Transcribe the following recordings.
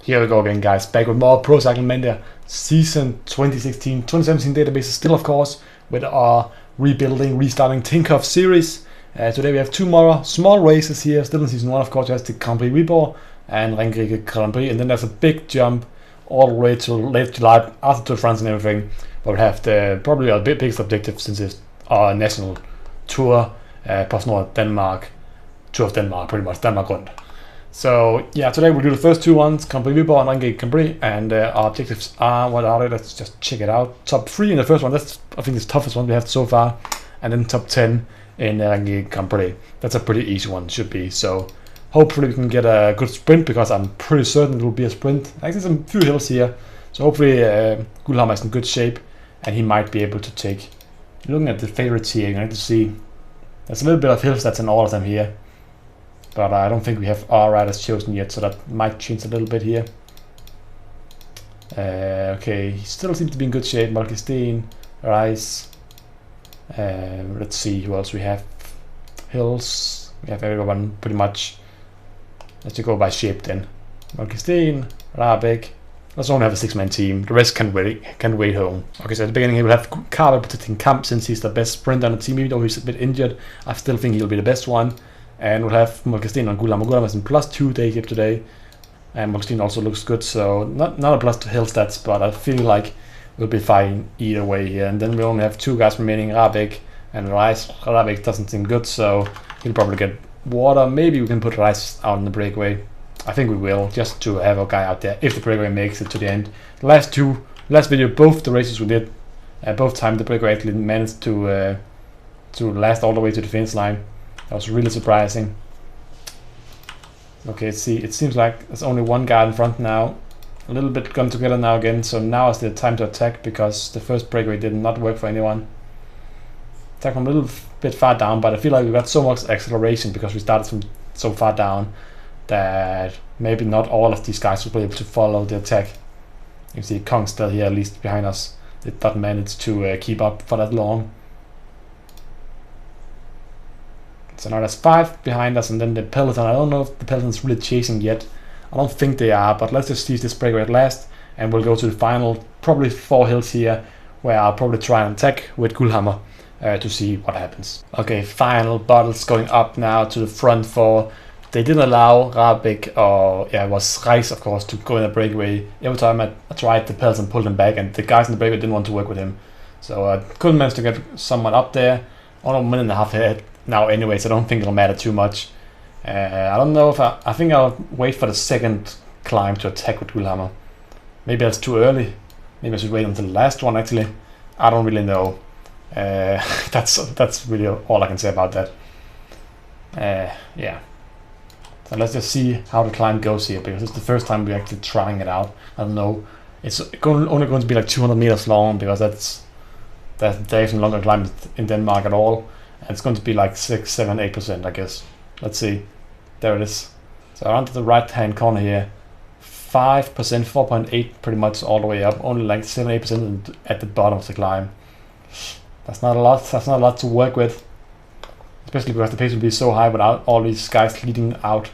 Here we go again, guys. Back with more Pro Cycling Mania Season 2016-2017 databases still, of course, with our restarting Tinkoff series. Today we have two more small races here, still in Season 1, of course. There's the Grand Prix Viborg and Ringerike Grand Prix, and then there's a big jump all the way to late July after Tour de France and everything. But we have probably our biggest objective since it's our national tour, PostNord Denmark, Tour of Denmark, pretty much, Denmark Rundt. So yeah, today we'll do the first two ones, Grand Prix Viborg and Ringerike Grand Prix, and our objectives are, what are they? Let's just check it out. Top 3 in the first one, that's I think the toughest one we have so far, and then top 10 in Ringerike Grand Prix. That's a pretty easy one, should be. So hopefully we can get a good sprint, because I'm pretty certain it will be a sprint. Actually some few hills here, so hopefully Gullhammer is in good shape and he might be able to take. Looking at the favorites here, you can see there's a little bit of hills that's in all of them here. But I don't think we have our riders chosen yet, so that might change a little bit here. Okay, he still seems to be in good shape. Malkestein, Rice. Let's see who else we have. Hills. We have everyone pretty much. Let's just go by shape then. Malkestein, Rabeck. Let's only have a 6-man team. The rest can wait home. Okay, so at the beginning he will have Carver protecting Kamp, since he's the best sprinter on the team. Even though he's a bit injured, I still think he'll be the best one. And we'll have Malkestein on Gullhammer. Gullhammer is in +2 day here today, and Malkestein also looks good, so not a plus to hill stats, but I feel like we'll be fine either way here. And then we only have 2 guys remaining, Rabeck and Rice. Rabeck doesn't seem good, so he'll probably get water. Maybe we can put Rice out in the breakaway. I think we will, just to have a guy out there if the breakaway makes it to the end. The last video, both the races we did, both times the breakaway actually managed to last all the way to the finish line. That was really surprising. Okay, see, it seems like there's only one guy in front now. A little bit come together now again, so now is the time to attack, because the first breakaway did not work for anyone. Attack from a little bit far down, but I feel like we got so much acceleration because we started from so far down that maybe not all of these guys will be able to follow the attack. You can see Kong still here, at least behind us. Did not manage to keep up for that long. So now there's 5 behind us, and then the peloton. I don't know if the peloton's really chasing yet. I don't think they are, but let's just see this breakaway at last, and we'll go to the final, probably 4 hills here, where I'll probably try and attack with Gullhammer to see what happens. Okay, final bottles going up now to the front 4. They didn't allow Rabeck, or it was Rice, of course, to go in a breakaway. Every time I tried, the peloton pulled him back, and the guys in the breakaway didn't want to work with him. So I couldn't manage to get someone up there. Only a minute and a half ahead now anyway, so I don't think it'll matter too much. I don't know if I think I'll wait for the second climb to attack with Gullhammer. Maybe that's too early. Maybe I should wait until the last one, actually. I don't really know. That's really all I can say about that. Yeah. So let's just see how the climb goes here, because it's the first time we're actually trying it out. I don't know. It's only going to be like 200 meters long, because there isn't longer climb in Denmark at all. And it's going to be like 6, 7, 8%, I guess. Let's see. There it is. So around the right hand corner here, 5%, 4.8 pretty much all the way up. Only like 7, 8% at the bottom of the climb. That's not a lot. That's not a lot to work with, especially because the pace will be so high without all these guys leading out.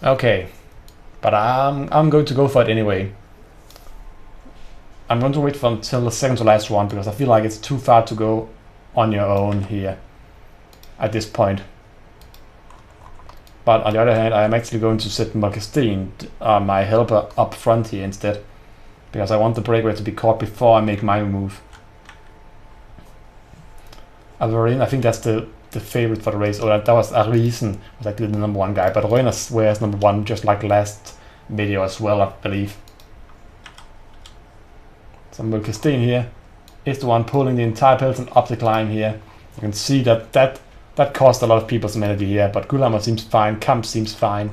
Okay, but I'm going to go for it anyway. I'm going to wait until the second to last one, because I feel like it's too far to go on your own here at this point. But on the other hand, I am actually going to set Malkestein, my helper, up front here instead, because I want the breakaway to be caught before I make my move. Alvarin, I think that's the favorite for the race. Oh, that was Arisen, was actually the number 1 guy, but Reuner wears number 1, just like last video as well, I believe. So Malkestein here is the one pulling the entire peloton up the climb here. You can see that cost a lot of people some energy here, but Gullhammer seems fine, Kamp seems fine.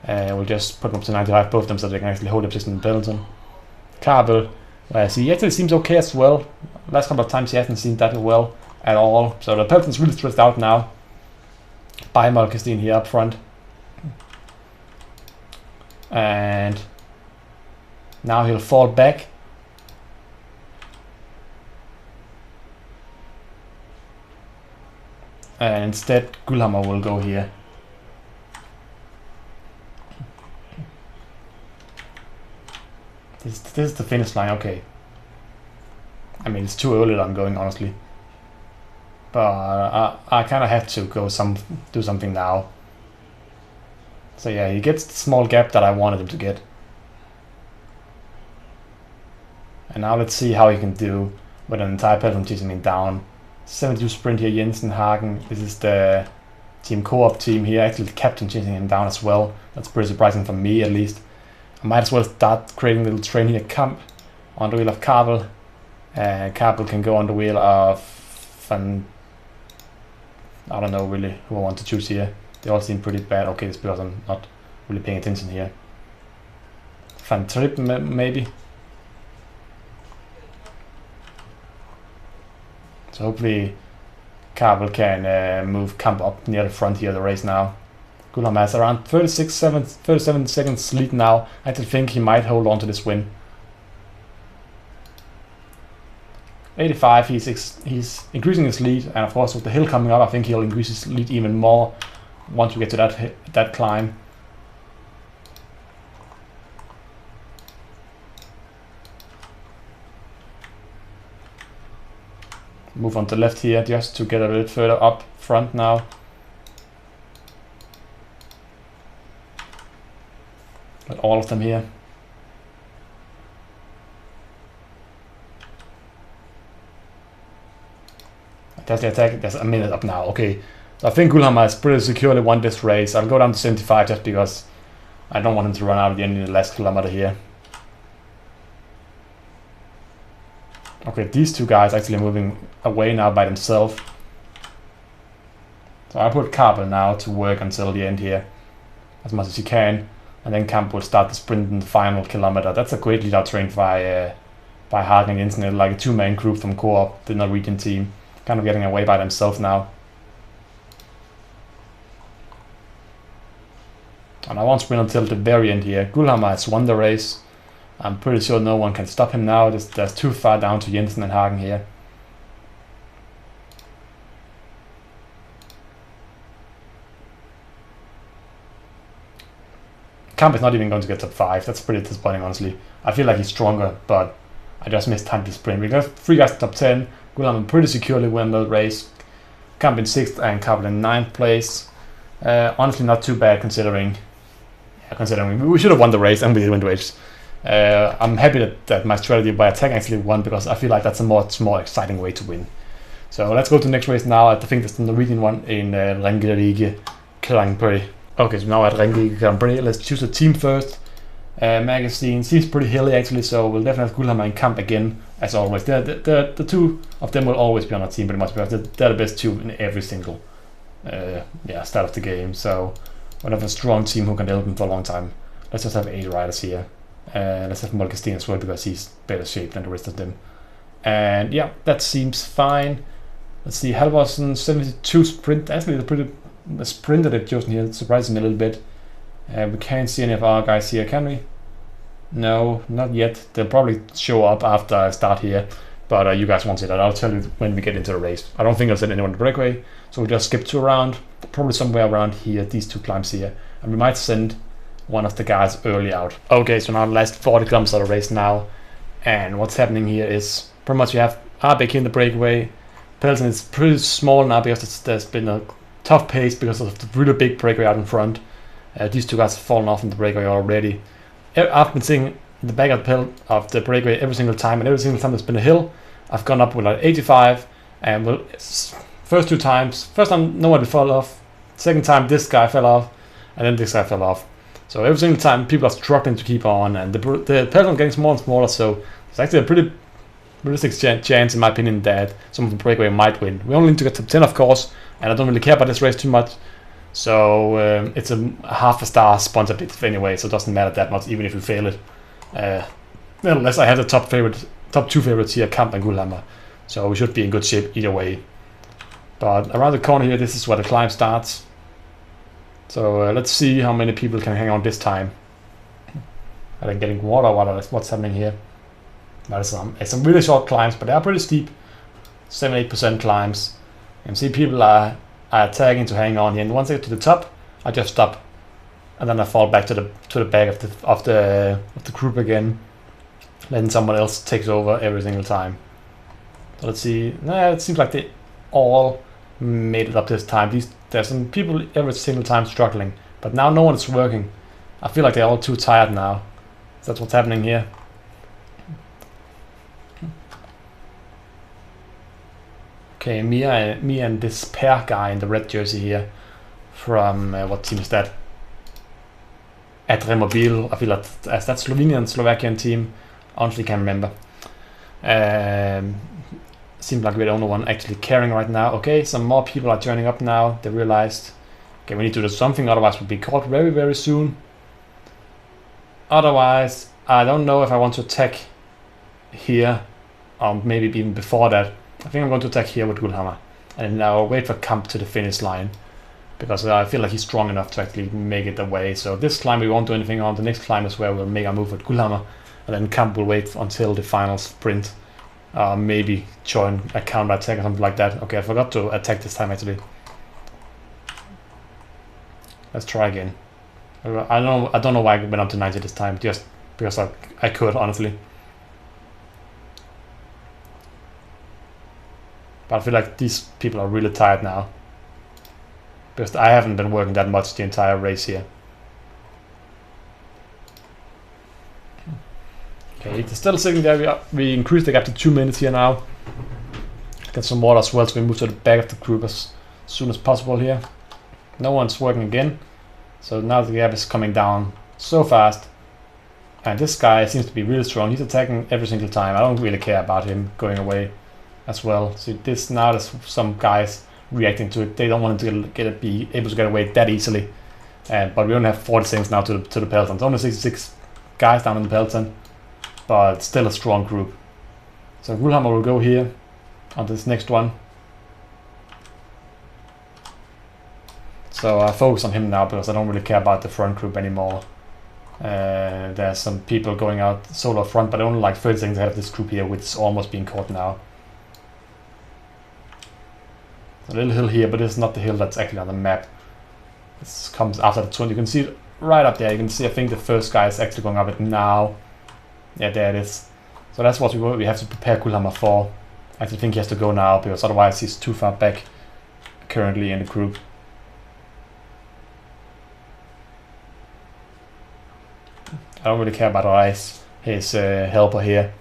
We'll just put them up to 95, both of them, so they can actually hold the position in the peloton. Kabel, he actually seems okay as well. Last couple of times he hasn't seemed that well at all, so the peloton's really stressed out now by Malkestein here up front. And now he'll fall back. And instead Gullhammer will go here. This is the finish line, okay. I mean, it's too early that I'm going, honestly. But I kind of have to go do something now. So yeah, he gets the small gap that I wanted him to get. And now let's see how he can do with an entire peloton chasing him down. 72 sprint here, Jensen, Hagen. This is the Tinkoff team here. Actually, the captain chasing him down as well. That's pretty surprising for me, at least. I might as well start creating a little train here. Kamp on the wheel of Kabel. Kabel can go on the wheel of I don't know really who I want to choose here. They all seem pretty bad. Okay, it's because I'm not really paying attention here. Van Trip maybe. So hopefully Kabel can move Kamp up near the front here of the race now. Gulam has around 37 seconds lead now. I actually think he might hold on to this win. 85, he's increasing his lead, and of course with the hill coming up, I think he'll increase his lead even more once we get to that climb. Move on to the left here just to get a bit further up front now. But all of them here. That's the attack. There's a minute up now. Okay, so I think Gulhammer has pretty securely won this race. I'll go down to 75 just because I don't want him to run out at the end of the last kilometer here. Okay, these two guys actually moving away now by themselves. So I put Kabel now to work until the end here, as much as he can, and then Kamp will start the sprint in the final kilometer. That's a great lead out train by Hagen and Jensen, like a two-man group from Co-op, the Norwegian team, kind of getting away by themselves now. And I won't sprint until the very end here. Gullhammer has won the race. I'm pretty sure no one can stop him now. There's too far down to Jensen and Hagen here. Kamp is not even going to get top 5. That's pretty disappointing, honestly. I feel like he's stronger, but I just missed time to sprint. We got 3 guys top 10. Gullhammer pretty securely win the race. Kamp in 6th and Kabel in 9th place. Honestly, not too bad considering we should have won the race and we did win the race. I'm happy that my strategy by attack actually won, because I feel like that's a much more exciting way to win. So let's go to the next race now. I think that's the Norwegian one in Ringerike Grand Prix. Okay, so now at Ringerike Grand Prix, let's choose a team first. Magazine seems pretty hilly actually, so we'll definitely have Gullhammer and Kamp again, as always. The two of them will always be on our team pretty much, because they're the best two in every single start of the game. So we'll have a strong team who can help him for a long time. Let's just have 8 riders here. Let's have Molkestein as well, because he's better shaped than the rest of them. And yeah, that seems fine. Let's see, Halvorsen 72 sprint. Actually, the sprint that they've chosen here surprises me a little bit. We can't see any of our guys here, can we? No, not yet. They'll probably show up after I start here, but you guys won't see that. I'll tell you when we get into the race. I don't think I'll send anyone to breakaway, so we'll just skip 2 around, probably somewhere around here, these 2 climbs here, and we might send one of the guys early out. Okay, so now the last 40 kilometers of the race now, and what's happening here is pretty much you have Arbeck in the breakaway. Peloton is pretty small now because there's been a tough pace because of the really big breakaway out in front. These 2 guys have fallen off in the breakaway already. I've been sitting in the back of the breakaway every single time, and every single time there's been a hill, I've gone up with like 85, and first 2 times, first time no one fell off, second time this guy fell off, and then this guy fell off. So every single time people are struggling to keep on, and the peloton getting smaller and smaller, so it's actually a pretty realistic chance in my opinion that some of the breakaway might win. We only need to get top 10 of course, and I don't really care about this race too much. So it's a half a star sponsor bid anyway, so it doesn't matter that much even if we fail it. Unless I have the top 2 favorites here, Kamp and Gullhammer. So we should be in good shape either way. But around the corner here, this is where the climb starts. So let's see how many people can hang on this time. Are they getting water? What's happening here? It's some really short climbs, but they are pretty steep. 7-8% climbs. You can see people are tagging to hang on here, and once I get to the top, I just stop, and then I fall back to the back of the group again. letting someone else takes over every single time. So let's see. Nah, it seems like they all made it up this time. There's some people every single time struggling, but now no one is working. I feel like they're all too tired now. So that's what's happening here. Okay, me and this pair guy in the red jersey here from what team is that? Adremobil. I feel like that's Slovenian, Slovakian team. Honestly, can't remember. Seems like we're the only one actually caring right now. Okay, some more people are turning up now. They realized, okay, we need to do something, otherwise we'll be caught very, very soon. Otherwise, I don't know if I want to attack here, or maybe even before that. I think I'm going to attack here with Gullhammer, and now wait for Kamp to the finish line, because I feel like he's strong enough to actually make it away. So this climb we won't do anything on. The next climb is where we'll make our move with Gullhammer, and then Kamp will wait until the final sprint. Maybe join a counter attack or something like that. Okay, I forgot to attack this time actually. Let's try again. I don't know why I went up to 90 this time, just because I could, honestly. But I feel like these people are really tired now, because I haven't been working that much the entire race here. Okay, it's still sitting there. We increased the gap to 2 minutes here now. Get some water as well, so we move to the back of the group as soon as possible here. No one's working again, so now the gap is coming down so fast. And this guy seems to be really strong. He's attacking every single time. I don't really care about him going away as well. So this now there's some guys reacting to it. They don't want him to be able to get away that easily. But we only have 40 seconds now to the peloton. It's only 66 guys down in the peloton, but still a strong group. So Gullhammer will go here on this next one. So I focus on him now because I don't really care about the front group anymore. There's some people going out solo front, but only like 30 seconds ahead of this group here, which is almost being caught now. A little hill here, but it's not the hill that's actually on the map. This comes after the 20. You can see it right up there. You can see, I think the first guy is actually going up it now. Yeah, there it is. So that's what we have to prepare Gullhammer for. I actually think he has to go now, because otherwise he's too far back currently in the group. I don't really care about his helper here.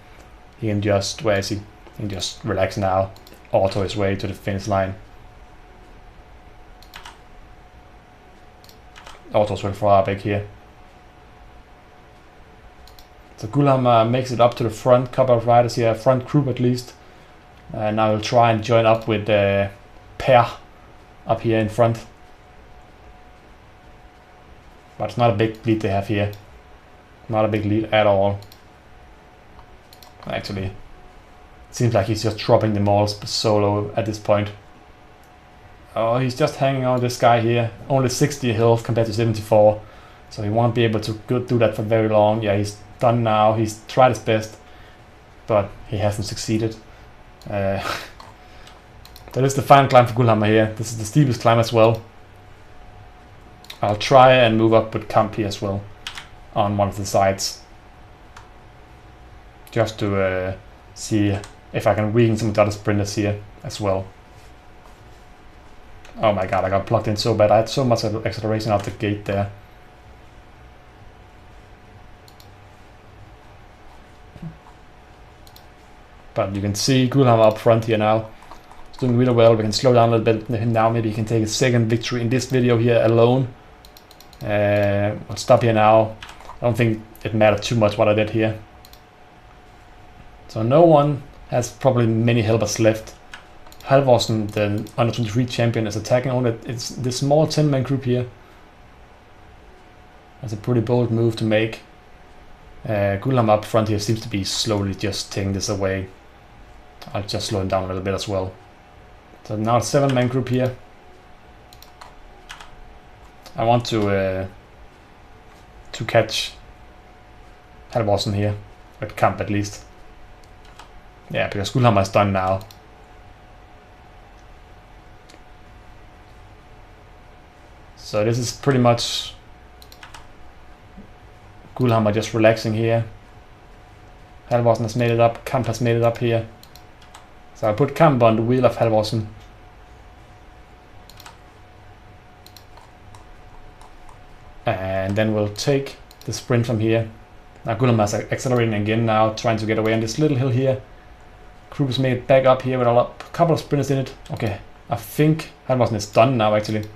He can just, where is he? He can just relax now, auto his way to the finish line. Auto's very far back here. So Gullhammer makes it up to the front, couple of riders here, front group at least. Now he'll try and join up with Per up here in front. But it's not a big lead they have here. Not a big lead at all. Actually, it seems like he's just dropping them all solo at this point. Oh, he's just hanging on this guy here. Only 60 health compared to 74. So he won't be able to do that for very long. Yeah, he's done now. He's tried his best, but he hasn't succeeded. That is the final climb for Gullhammer here. This is the steepest climb as well. I'll try and move up with Kamp here as well on one of the sides, just to see if I can weaken some of the other sprinters here as well. Oh my god, I got plugged in so bad. I had so much acceleration out the gate there. But you can see Gullhammer up front here now. He's doing really well. We can slow down a little bit now. Maybe he can take a second victory in this video here alone. I'll stop here now. I don't think it mattered too much what I did here. So no one has probably many helpers left. Halvorsen, the under 23 champion, is attacking only. It's this small 10-man group here. That's a pretty bold move to make. Gullhammer up front here seems to be slowly just taking this away. I'll just slow him down a little bit as well. So now it's 7-man group here. I want to catch Halvorsen here, at Kamp at least. Yeah, because Gullhammer is done now. So this is pretty much Gullhammer just relaxing here. Halvorsen has made it up. Kamp has made it up here. So I'll put Kamp on the wheel of Halvorsen. And then we'll take the sprint from here. Now Gullhammer's accelerating again now, trying to get away on this little hill here. Group has made it back up here with a couple of sprinters in it. Okay, I think Halvorsen is done now actually.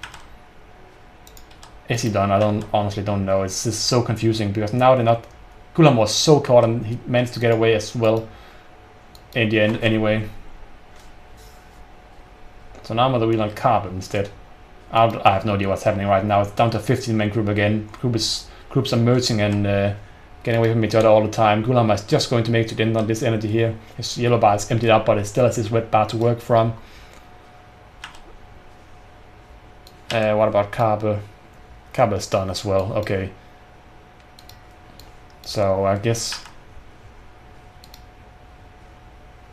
Is he done? I honestly don't know. It's just so confusing because now they're not. Gullhammer was so caught and he managed to get away as well in the end anyway. So now I'm on the wheel on Carbon instead. I have no idea what's happening right now. It's down to 15-man group again. Groups are merging and getting away from each other all the time. Gullhammer is just going to make it to the end on this energy here. His yellow bar is emptied out, but it still has his red bar to work from. What about Carver? Carver is done as well. Okay. So I guess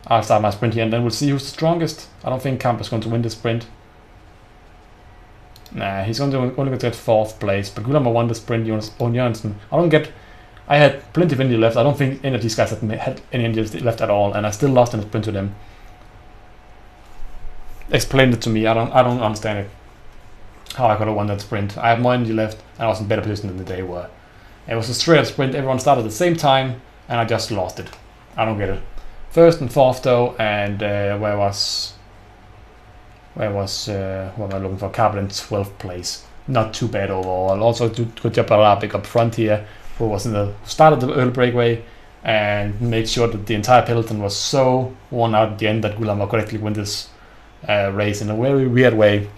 I'll start my sprint here and then we'll see who's the strongest. I don't think Kamp is going to win the sprint. Nah, he's only going to get 4th place, but Gullhammer won the sprint on Jørgensen. I had plenty of energy left. I don't think any of these guys had any energy left at all, and I still lost in the sprint to them. Explain it to me. I don't understand it. How I could have won that sprint. I had more energy left, and I was in better position than they were. It was a straight up sprint. Everyone started at the same time, and I just lost it. I don't get it. 1st and 4th though, and where was what am I looking for? Carbon in 12th place. Not too bad overall. Also good job by Larvik up front here, who was started the early breakaway and made sure that the entire peloton was so worn out at the end that Gullhammer could actually win this race in a very weird way.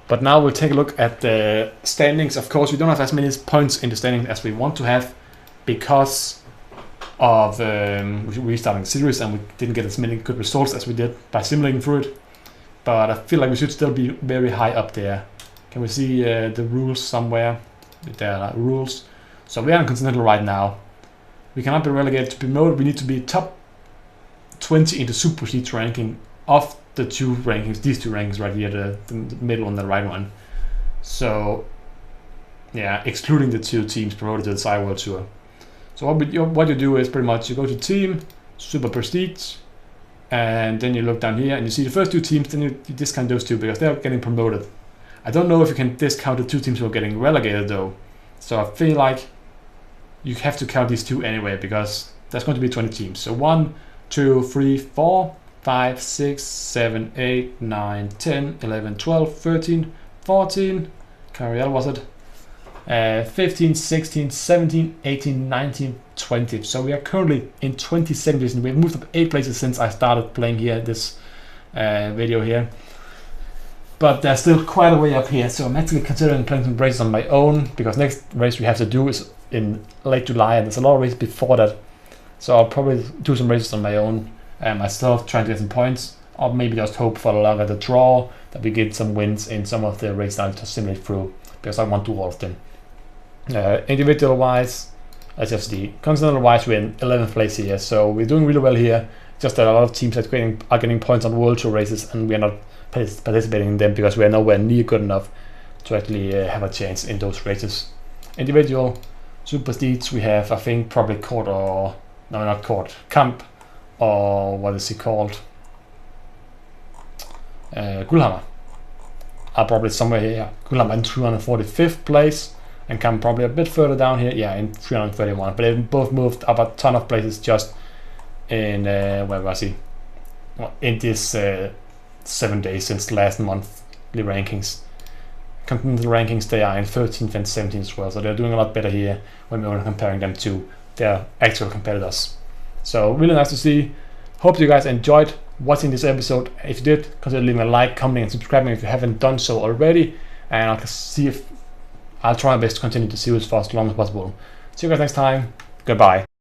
But now we'll take a look at the standings. Of course, we don't have as many points in the standings as we want to have because of restarting the series, and we didn't get as many good results as we did by simulating through it. But I feel like we should still be very high up there. Can we see the rules somewhere? There are rules. So we are in Continental right now. We cannot be relegated to promoted. We need to be top 20 in the Super Heat ranking of the two rankings, these two rankings right here, the middle one, the right one. So yeah, excluding the 2 teams promoted to the Sci World Tour. So what you do is pretty much you go to team, Super Prestige, and then you look down here and you see the first 2 teams, then you discount those 2 because they're getting promoted. I don't know if you can discount the 2 teams who are getting relegated though. So I feel like you have to count these 2 anyway because there's going to be 20 teams. So 1, 2, 3, 4, 5, 6, 7, 8, 9, 10, 11, 12, 13, 14, Cariel was it? 15, 16, 17, 18, 19, 20. So we are currently in 22nd position. We've moved up 8 places since I started playing here, this video here. But there's still quite a way up here. So I'm actually considering playing some races on my own because next race we have to do is in late July and there's a lot of races before that. So I'll probably do some races on my own. Myself trying to get some points, or maybe just hope for a longer the draw that we get some wins in some of the races I'll just simulate through because I want to do all of them. Individual wise, let's just see. Continental wise, we're in 11th place here, so we're doing really well here. Just that a lot of teams are getting points on World Tour races, and we're not participating in them because we're nowhere near good enough to actually have a chance in those races. Individual, Super Prestige, we have I think probably Court or no, not Court, Kamp, or what is he called? Gullhammer. Are probably somewhere here. Yeah. Gullhammer in 245th place. And Kamp probably a bit further down here, yeah, in 331. But they both moved up a ton of places just in, where was he? Well, in this 7 days since last monthly rankings. Continental rankings, they are in 13th and 17th as well. So they're doing a lot better here when we're comparing them to their actual competitors. So really nice to see. Hope you guys enjoyed watching this episode. If you did, consider leaving a like, commenting, and subscribing if you haven't done so already. And I'll try my best to continue to see you as fast as long as possible. See you guys next time. Goodbye.